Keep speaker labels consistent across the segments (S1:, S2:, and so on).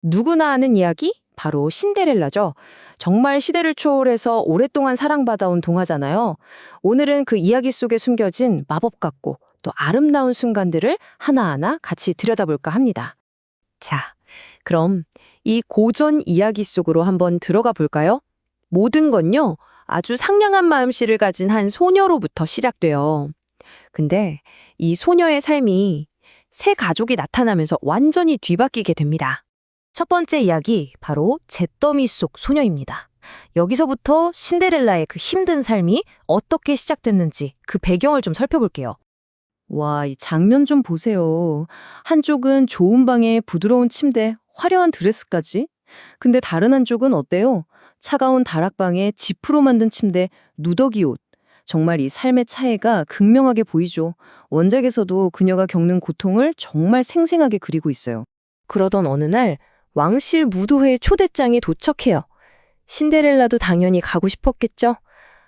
S1: 누구나 아는 이야기? 바로 신데렐라죠. 정말 시대를 초월해서 오랫동안 사랑받아온 동화잖아요. 오늘은 그 이야기 속에 숨겨진 마법 같고 또 아름다운 순간들을 하나하나 같이 들여다볼까 합니다. 자, 그럼 이 고전 이야기 속으로 한번 들어가 볼까요? 모든 건요, 아주 상냥한 마음씨를 가진 한 소녀로부터 시작돼요. 근데 이 소녀의 삶이 새 가족이 나타나면서 완전히 뒤바뀌게 됩니다. 첫 번째 이야기, 바로 잿더미 속 소녀입니다. 여기서부터 신데렐라의 그 힘든 삶이 어떻게 시작됐는지 그 배경을 좀 살펴볼게요. 와, 이 장면 좀 보세요. 한쪽은 좋은 방에 부드러운 침대, 화려한 드레스까지. 근데 다른 한쪽은 어때요? 차가운 다락방에 지프로 만든 침대, 누더기 옷. 정말 이 삶의 차이가 극명하게 보이죠. 원작에서도 그녀가 겪는 고통을 정말 생생하게 그리고 있어요. 그러던 어느 날 왕실 무도회 초대장이 도착해요. 신데렐라도 당연히 가고 싶었겠죠.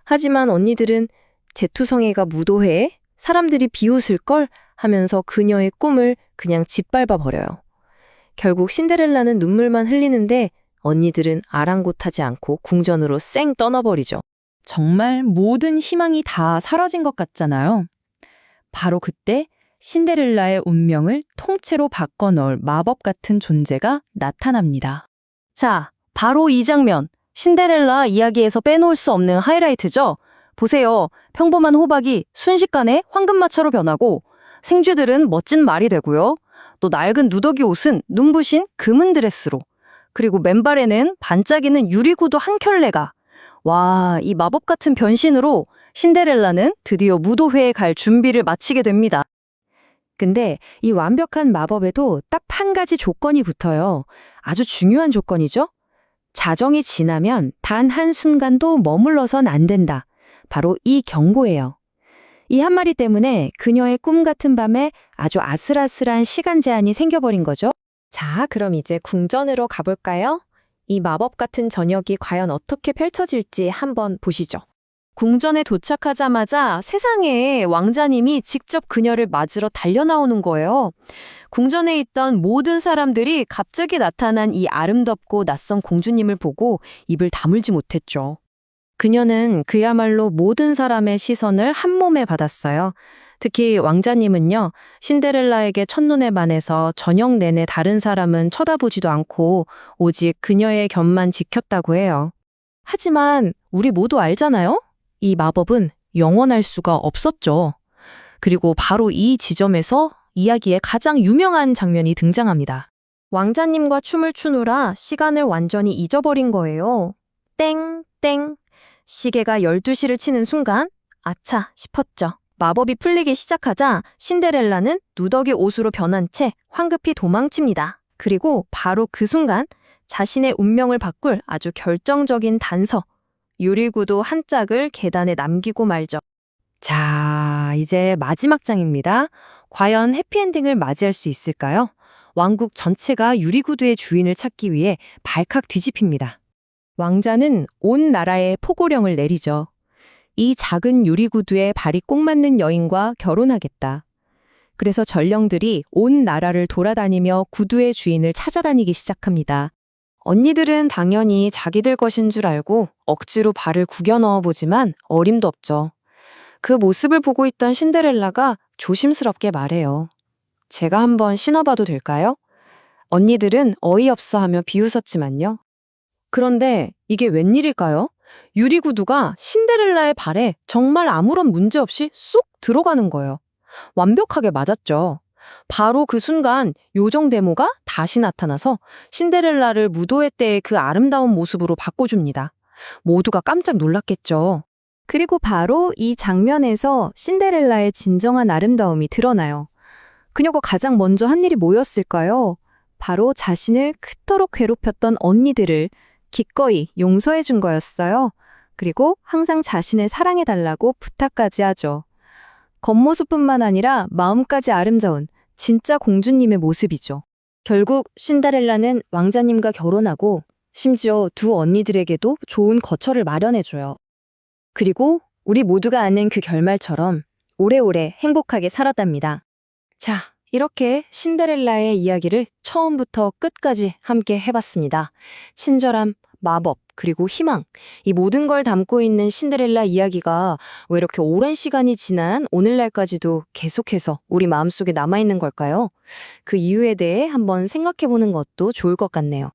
S1: 하지만 언니들은 제투성애가 무도회에 사람들이 비웃을걸 하면서 그녀의 꿈을 그냥 짓밟아 버려요. 결국 신데렐라는 눈물만 흘리는데 언니들은 아랑곳하지 않고 궁전으로 쌩 떠나버리죠. 정말 모든 희망이 다 사라진 것 같잖아요. 바로 그때 신데렐라의 운명을 통째로 바꿔넣을 마법 같은 존재가 나타납니다. 자, 바로 이 장면. 신데렐라 이야기에서 빼놓을 수 없는 하이라이트죠? 보세요. 평범한 호박이 순식간에 황금마차로 변하고 생쥐들은 멋진 말이 되고요. 또 낡은 누더기 옷은 눈부신 금은 드레스로. 그리고 맨발에는 반짝이는 유리구두 한 켤레가. 와, 이 마법 같은 변신으로 신데렐라는 드디어 무도회에 갈 준비를 마치게 됩니다. 근데 이 완벽한 마법에도 딱 한 가지 조건이 붙어요. 아주 중요한 조건이죠. 자정이 지나면 단 한순간도 머물러선 안 된다. 바로 이 경고예요. 이 한마디 때문에 그녀의 꿈 같은 밤에 아주 아슬아슬한 시간 제한이 생겨버린 거죠. 자, 그럼 이제 궁전으로 가볼까요? 이 마법 같은 저녁이 과연 어떻게 펼쳐질지 한번 보시죠. 궁전에 도착하자마자 세상에 왕자님이 직접 그녀를 맞으러 달려나오는 거예요. 궁전에 있던 모든 사람들이 갑자기 나타난 이 아름답고 낯선 공주님을 보고 입을 다물지 못했죠. 그녀는 그야말로 모든 사람의 시선을 한 몸에 받았어요. 특히 왕자님은요, 신데렐라에게 첫눈에 반해서 저녁 내내 다른 사람은 쳐다보지도 않고 오직 그녀의 곁만 지켰다고 해요. 하지만 우리 모두 알잖아요? 이 마법은 영원할 수가 없었죠. 그리고 바로 이 지점에서 이야기의 가장 유명한 장면이 등장합니다. 왕자님과 춤을 추느라 시간을 완전히 잊어버린 거예요. 땡, 땡. 시계가 12시를 치는 순간, 아차 싶었죠. 마법이 풀리기 시작하자 신데렐라는 누더기 옷으로 변한 채 황급히 도망칩니다. 그리고 바로 그 순간 자신의 운명을 바꿀 아주 결정적인 단서, 유리구두 한 짝을 계단에 남기고 말죠. 자, 이제 마지막 장입니다. 과연 해피엔딩을 맞이할 수 있을까요? 왕국 전체가 유리구두의 주인을 찾기 위해 발칵 뒤집힙니다. 왕자는 온 나라에 포고령을 내리죠. 이 작은 유리구두에 발이 꼭 맞는 여인과 결혼하겠다. 그래서 전령들이 온 나라를 돌아다니며 구두의 주인을 찾아다니기 시작합니다. 언니들은 당연히 자기들 것인 줄 알고 억지로 발을 구겨 넣어보지만 어림도 없죠. 그 모습을 보고 있던 신데렐라가 조심스럽게 말해요. 제가 한번 신어봐도 될까요? 언니들은 어이없어 하며 비웃었지만요. 그런데 이게 웬일일까요? 유리구두가 신데렐라의 발에 정말 아무런 문제 없이 쏙 들어가는 거예요. 완벽하게 맞았죠. 바로 그 순간 요정 데모가 다시 나타나서 신데렐라를 무도회 때의 그 아름다운 모습으로 바꿔줍니다. 모두가 깜짝 놀랐겠죠. 그리고 바로 이 장면에서 신데렐라의 진정한 아름다움이 드러나요. 그녀가 가장 먼저 한 일이 뭐였을까요? 바로 자신을 그토록 괴롭혔던 언니들을 기꺼이 용서해 준 거였어요. 그리고 항상 자신을 사랑해달라고 부탁까지 하죠. 겉모습뿐만 아니라 마음까지 아름다운 진짜 공주님의 모습이죠. 결국 신데렐라는 왕자님과 결혼하고 심지어 두 언니들에게도 좋은 거처를 마련해줘요. 그리고 우리 모두가 아는 그 결말처럼 오래오래 행복하게 살았답니다. 자,
S2: 이렇게 신데렐라의 이야기를 처음부터 끝까지 함께 해봤습니다. 친절함, 마법, 그리고 희망. 이 모든 걸 담고 있는 신데렐라 이야기가 왜 이렇게 오랜 시간이 지난 오늘날까지도 계속해서 우리 마음속에 남아있는 걸까요? 그 이유에 대해 한번 생각해보는 것도 좋을 것 같네요.